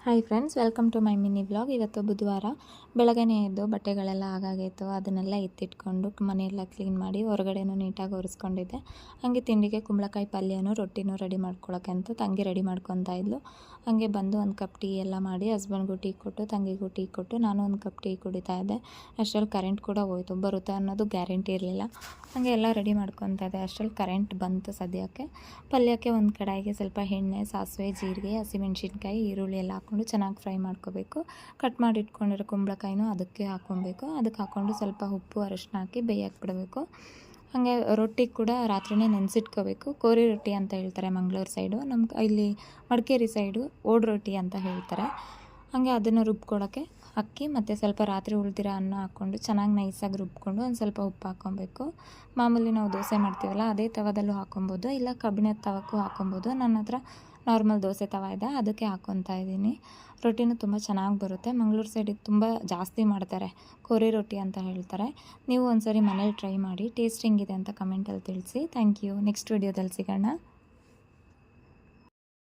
Hi friends, welcome to my mini vlog. ಇವತ್ತು ಬುಧವಾರ ಬೆಳಗ್ಗೆನೇ ಎದ್ದು ಬಟ್ಟೆಗಳೆಲ್ಲ ಆಗಾಗಿತ್ತು. ಅದನ್ನೆಲ್ಲ ಎತ್ತಿಟ್ಕೊಂಡು ಮನೆಯೆಲ್ಲ ಕ್ಲೀನ್ ಮಾಡಿ ಹೊರಗಡೆನೂ ನೀಟಾಗಿ ಒರೆಸ್ಕೊಂಡಿದ್ದೆ. ಹಾಗೆ ತಿಂಡಿಗೆ ಕುಂಬಳಕಾಯಿ ಪಲ್ಯನೂ ರೊಟ್ಟಿನೂ ರೆಡಿ ಮಾಡ್ಕೊಳ್ಳೋಕ್ಕೆ ಅಂತ ತಂಗಿ ರೆಡಿ ಮಾಡ್ಕೊತಾ ಇದ್ಲು. ಹಾಗೆ ಬಂದು ಒಂದು ಕಪ್ ಟೀ ಎಲ್ಲ ಮಾಡಿ ಹಸ್ಬೆಂಡ್ಗೂ ಟೀ ಕೊಟ್ಟು ತಂಗಿಗೂ ಟೀ ಕೊಟ್ಟು ನಾನು ಒಂದು ಕಪ್ ಟೀ ಕುಡಿತಾ ಇದ್ದೆ. ಅಷ್ಟರಲ್ಲಿ ಕರೆಂಟ್ ಕೂಡ ಹೋಯಿತು. ಬರುತ್ತೆ ಅನ್ನೋದು ಗ್ಯಾರಂಟಿ ಇರಲಿಲ್ಲ. ಹಾಗೆ ಎಲ್ಲ ರೆಡಿ ಮಾಡ್ಕೊತಾ ಇದ್ದೆ. ಅಷ್ಟರಲ್ಲಿ ಕರೆಂಟ್ ಬಂತು. ಸದ್ಯಕ್ಕೆ ಪಲ್ಯಕ್ಕೆ ಒಂದು ಕಡಾಯಿಗೆ ಸ್ವಲ್ಪ ಎಣ್ಣೆ, ಸಾಸಿವೆ, ಜೀರಿಗೆ, ಹಸಿಮೆಣ್ಸಿನ್ಕಾಯಿ, ಈರುಳ್ಳಿ ಎಲ್ಲ ಹಾಕ್ಕೊಂಡು ಚೆನ್ನಾಗಿ ಫ್ರೈ ಮಾಡ್ಕೋಬೇಕು. ಕಟ್ ಮಾಡಿ ಇಟ್ಕೊಂಡಿರೋ ಕುಂಬಳಕಾಯಿನೂ ಅದಕ್ಕೆ ಹಾಕ್ಕೊಬೇಕು. ಅದಕ್ಕೆ ಹಾಕ್ಕೊಂಡು ಸ್ವಲ್ಪ ಉಪ್ಪು, ಅರಿಶಿನ ಹಾಕಿ ಬೇಯಕ್ಕೆ ಬಿಡಬೇಕು. ಹಾಗೆ ರೊಟ್ಟಿ ಕೂಡ ರಾತ್ರಿನೇ ನೆನೆಸಿಟ್ಕೋಬೇಕು. ಕೋರಿ ರೊಟ್ಟಿ ಅಂತ ಹೇಳ್ತಾರೆ ಮಂಗಳೂರು ಸೈಡು, ನಮ್ಮ ಇಲ್ಲಿ ಮಡಿಕೇರಿ ಸೈಡು ಓಡ್ ರೊಟ್ಟಿ ಅಂತ ಹೇಳ್ತಾರೆ. ಹಾಗೆ ಅದನ್ನು ರುಬ್ಕೊಳ್ಳೋಕ್ಕೆ ಅಕ್ಕಿ ಮತ್ತು ಸ್ವಲ್ಪ ರಾತ್ರಿ ಉಳಿದಿರೋ ಅನ್ನ ಹಾಕ್ಕೊಂಡು ಚೆನ್ನಾಗಿ ನೈಸಾಗಿ ರುಬ್ಕೊಂಡು ಒಂದು ಸ್ವಲ್ಪ ಉಪ್ಪು ಹಾಕ್ಕೊಬೇಕು. ಮಾಮೂಲಿ ನಾವು ದೋಸೆ ಮಾಡ್ತೀವಲ್ಲ ಅದೇ ತವದಲ್ಲೂ ಹಾಕ್ಕೊಬೋದು, ಇಲ್ಲ ಕಬ್ಬಿಣದ ತವಕ್ಕೂ ಹಾಕ್ಕೊಬೋದು. ನನ್ನ ಹತ್ರ ನಾರ್ಮಲ್ ದೋಸೆ ತವ ಇದೆ, ಅದಕ್ಕೆ ಹಾಕ್ಕೊತಾ ಇದ್ದೀನಿ. ರೊಟ್ಟಿನೂ ತುಂಬ ಚೆನ್ನಾಗಿ ಬರುತ್ತೆ. ಮಂಗಳೂರು ಸೈಡಿಗೆ ತುಂಬ ಜಾಸ್ತಿ ಮಾಡ್ತಾರೆ, ಕೋರಿ ರೊಟ್ಟಿ ಅಂತ ಹೇಳ್ತಾರೆ. ನೀವು ಒಂದ್ಸರಿ ಮನೇಲಿ ಟ್ರೈ ಮಾಡಿ, ಟೇಸ್ಟ್ ಹೆಂಗಿದೆ ಅಂತ ಕಮೆಂಟಲ್ಲಿ ತಿಳಿಸಿ. Thank you. ನೆಕ್ಸ್ಟ್ ವಿಡಿಯೋದಲ್ಲಿ ಸಿಗೋಣ.